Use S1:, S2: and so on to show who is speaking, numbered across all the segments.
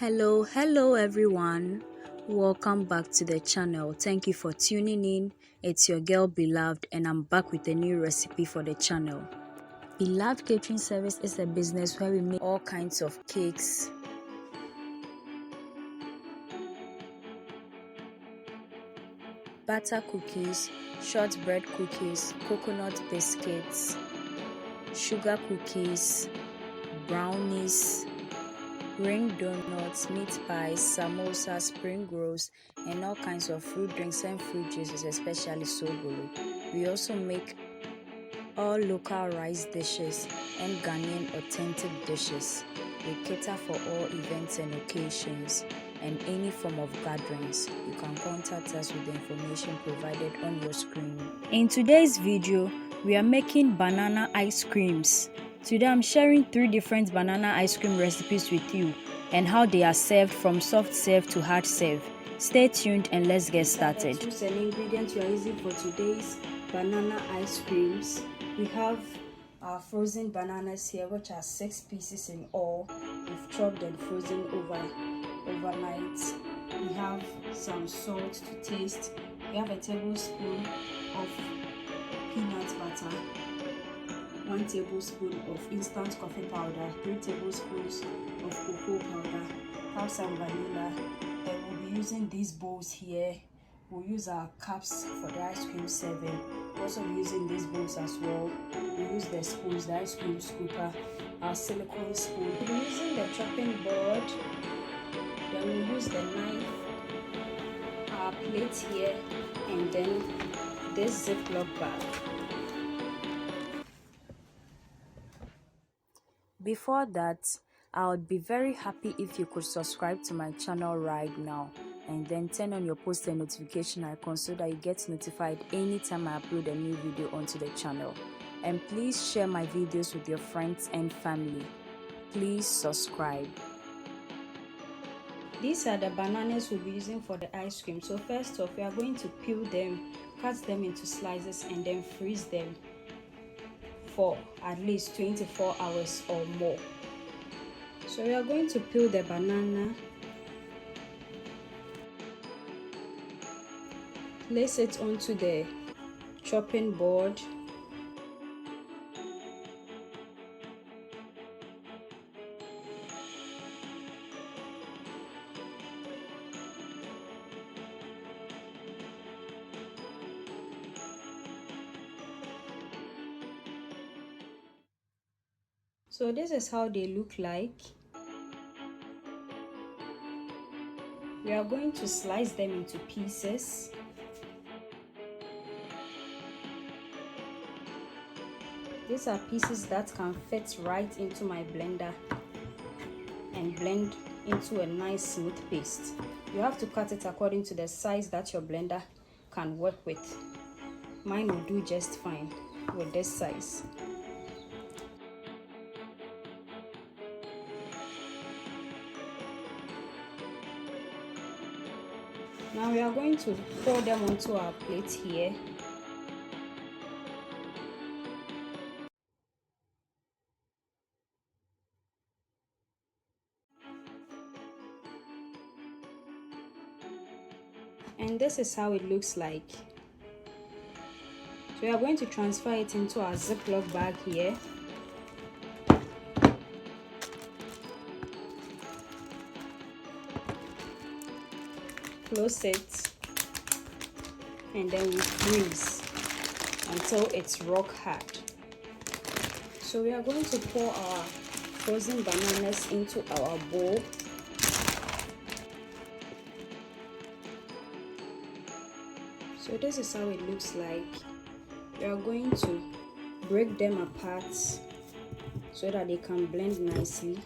S1: Hello everyone. Welcome back to the channel. Thank you for tuning in. It's your girl Beloved and I'm back with a new recipe for the channel. Beloved Catering Service is a business where we make all kinds of cakes, butter cookies, shortbread cookies, coconut biscuits, sugar cookies, brownies, ring donuts, meat pies, samosas, spring rolls, and all kinds of fruit drinks and fruit juices, especially sobolo. We also make all local rice dishes and Ghanaian authentic dishes. We cater for all events and occasions and any form of gatherings. You can contact us with the information provided on your screen. In today's video, we are making banana ice creams. Today I'm sharing 3 different banana ice cream recipes with you and how they are served from soft serve to hard serve. Stay tuned and let's get started. The tools and ingredients we are using for today's banana ice creams. We have our frozen bananas here, which are 6 pieces in all. We've chopped and frozen overnight. We have some salt to taste. We have a tablespoon of peanut butter, 1 tablespoon of instant coffee powder, 3 tablespoons of cocoa powder, have some vanilla, and we'll be using these bowls here. We'll use our cups for the ice cream serving. We'll also be using these bowls as well. We'll use the spoons, the ice cream scooper, our silicone spoon. We'll be using the chopping board. Then we'll use the knife, our plate here, and then this Ziploc bag. Before that, I would be very happy if you could subscribe to my channel right now and then turn on your post and notification icon so that you get notified anytime I upload a new video onto the channel. And please share my videos with your friends and family. Please subscribe. These are the bananas we'll be using for the ice cream. So first off, we are going to peel them, cut them into slices, and then freeze them for at least 24 hours or more. So we are going to peel the banana, place it onto the chopping board, so this is how they look like. We are going to slice them into pieces. These are pieces that can fit right into my blender and blend into a nice smooth paste. You have to cut it according to the size that your blender can work with. Mine will do just fine with this size. Now we are going to pour them onto our plate here. And this is how it looks like. So we are going to transfer it into our Ziploc bag here. Close it, and then we freeze until it's rock hard. So we are going to pour our frozen bananas into our bowl. So this is how it looks like. We are going to break them apart so that they can blend nicely.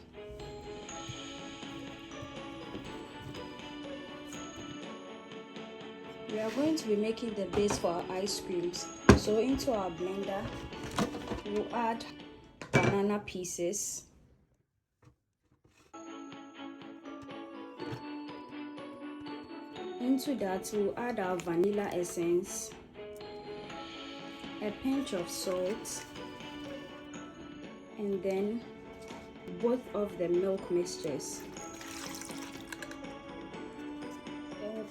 S1: We are going to be making the base for our ice creams. So into our blender, we'll add banana pieces, into that we'll add our vanilla essence, a pinch of salt, and then both of the milk mixtures.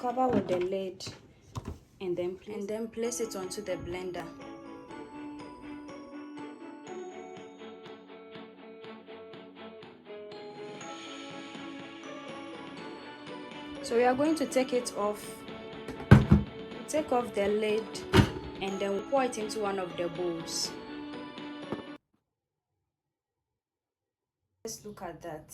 S1: cover with the lid and then place it onto the blender. So we are going to take off the lid and then we'll pour it into one of the bowls. Let's look at that.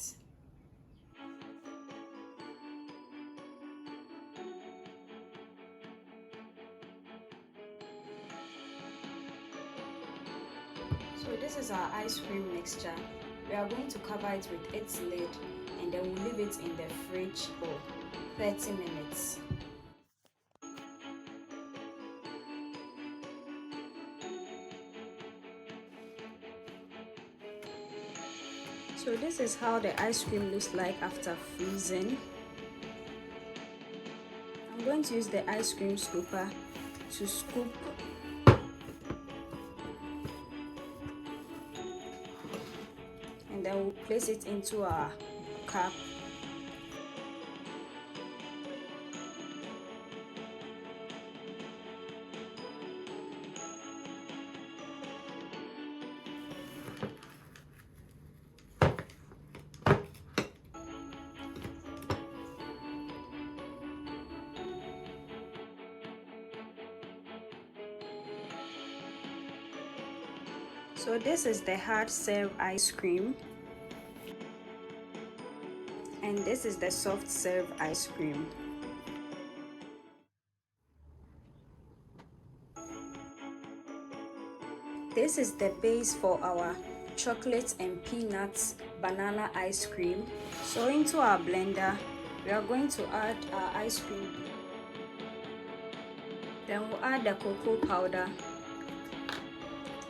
S1: So this is our ice cream mixture. We are going to cover it with its lid and then we'll leave it in the fridge for 30 minutes. So this is how the ice cream looks like after freezing. I'm going to use the ice cream scooper to scoop and then we'll place it into our cup. So this is the hard serve ice cream and this is the soft serve ice cream. This is the base for our chocolate and peanuts banana ice cream. So into our blender we are going to add our ice cream, then we'll add the cocoa powder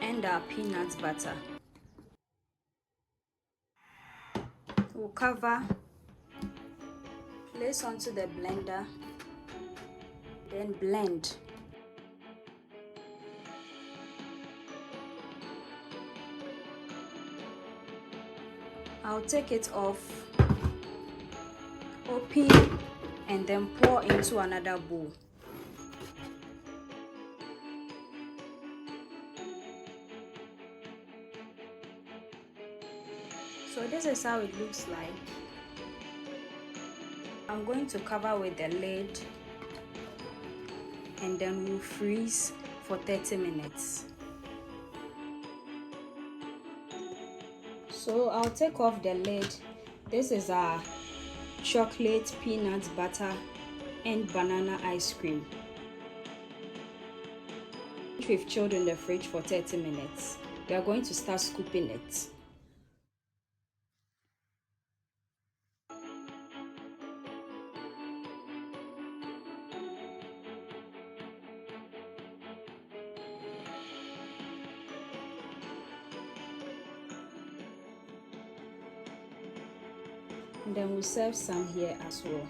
S1: and our peanut butter. We'll cover, place onto the blender, then blend. I'll take it off, open, and then pour into another bowl. So this is how it looks like. I'm going to cover with the lid and then we'll freeze for 30 minutes. So I'll take off the lid. This is our chocolate, peanut butter and banana ice cream, which we've chilled in the fridge for 30 minutes. We are going to start scooping it. And then we'll serve some here as well.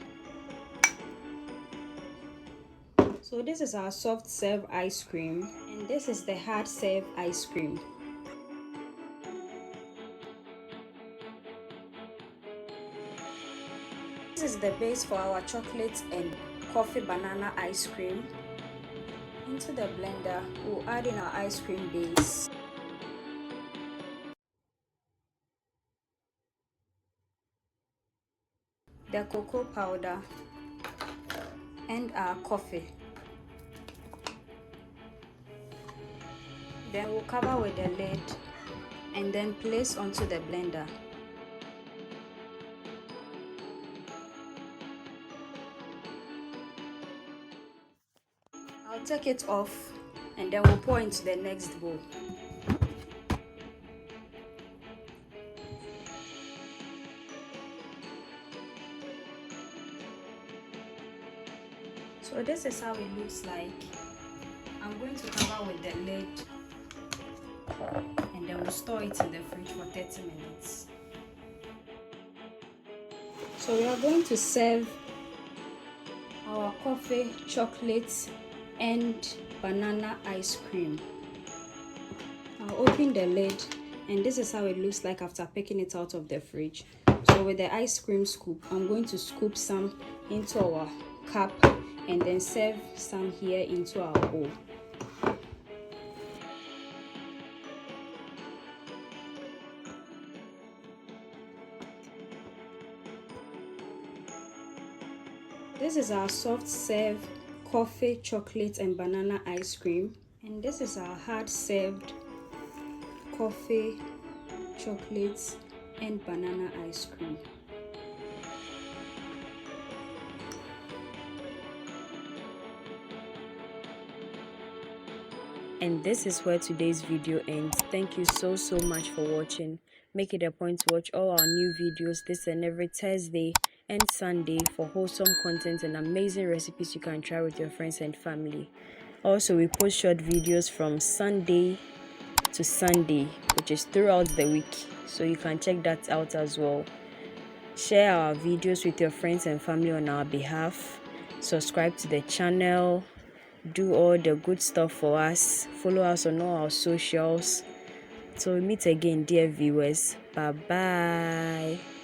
S1: So this is our soft serve ice cream and this is the hard serve ice cream. This is the base for our chocolate and coffee banana ice cream. Into the blender we'll add in our ice cream base, the cocoa powder and our coffee. Then we'll cover with the lid and then place onto the blender. I'll take it off and then we'll pour into the next bowl. So this is how it looks like. I'm going to cover with the lid and then we'll store it in the fridge for 30 minutes. So we are going to serve our coffee, chocolate and banana ice cream. I'll open the lid and this is how it looks like after picking it out of the fridge. So with the ice cream scoop, I'm going to scoop some into our cup and then serve some here into our bowl. This is our soft serve coffee, chocolate and banana ice cream, and this is our hard served coffee, chocolate and banana ice cream. And this is where today's video ends. Thank you so much for watching. Make it a point to watch all our new videos this and every Thursday and Sunday for wholesome content and amazing recipes you can try with your friends and family. Also, we post short videos from Sunday to Sunday, which is throughout the week, so you can check that out as well. Share our videos with your friends and family on our behalf. Subscribe to the channel. Do all the good stuff for us. Follow us on all our socials. So we meet again, dear viewers. Bye bye.